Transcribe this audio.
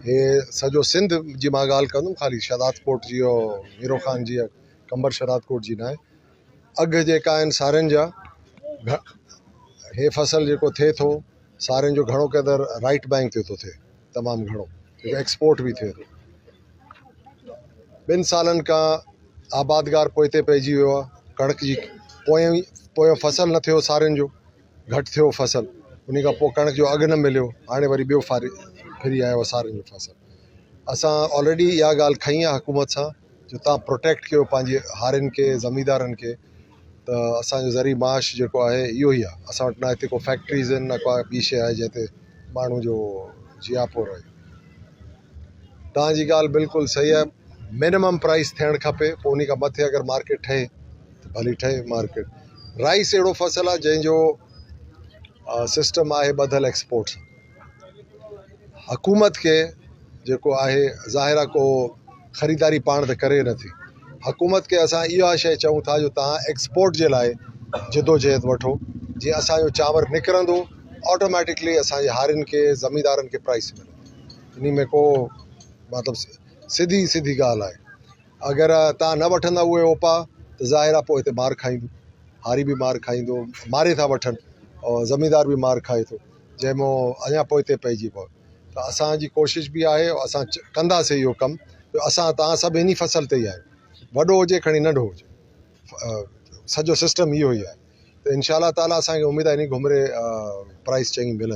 हे सॼो सिंध जी मां ॻाल्हि कंदुमि, ख़ाली शहदाद कोट जी और मीरो ख़ान जी कंबर शहदाद कोट जी न आहे। अघु जेका आहिनि सारियुनि जा, हे फसल जेको थिए थो सारियुनि जो घणो क़दुरु राइट बैंक ते थो थिए, तमामु घणो, जेको एक्सपोर्ट बि थिए थो। 2 सालनि खां आबादगार पोइते पइजी वियो आहे। कणिक जी पोयों फसल न थियो, सारियुनि जो घटि थियो फसल, उन खां पोइ कणिक जो अघु न मिलियो, हाणे वरी ॿियो फिरी आयो सारियुनि जो फसल। असां ऑलरेडी इहा ॻाल्हि खई आहे हुकूमत सां, जो तव्हां प्रोटेक्ट कयो पंहिंजे हारियुनि खे, ज़मींदारनि खे, त असांजो ज़रिए माश जेको आहे इहो ई आहे। असां वटि न हिते को फैक्ट्रीज़ आहिनि, न का ॿी शइ आहे जंहिं ते माण्हू जो जियापो रहे। तव्हांजी ॻाल्हि बिल्कुलु सही आहे, मिनिमम प्राइस थियणु खपे, पोइ उन खां मथे अगरि मार्केट ठहे त भली ठहे मार्केट। राइस अहिड़ो फसल आहे जंहिंजो सिस्टम आहे ॿधल एक्सपोर्ट सां। हुकूमत खे जेको आहे ज़ाहिर आहे को ख़रीदारी पाण त करे नथी। हुकूमत खे असां इहा शइ चऊं था जो तव्हां एक्सपोर्ट जे लाइ जिदोजहद वठो, जीअं असांजो चांवर निकिरंदो ऑटोमेटिकली असांजे हारियुनि खे, ज़मींदारनि खे प्राइस मिलंदो। इन में को मतिलबु सिधी ॻाल्हि आहे। अगरि तव्हां न वठंदा उहे ओपा त ज़ाहिर आहे पोइ हिते मार खाईंदो, हारी बि मार खाईंदो, मारे था वठनि, और ज़मींदार बि मार खाए थो, जंहिंमें अञा पोइ हिते पइजी पओ। त असांजी कोशिशि बि आहे, असां कंदासीं इहो कमु, असां तव्हां सभु इन फसल ते ई आहियो, वॾो हुजे खणी नंढो हुजे, सॼो सिस्टम इहो ई आहे। त इंशाअल्लाह ताला असांखे उमेदु आहे इन घुमिरे प्राइस चङी मिलंदी।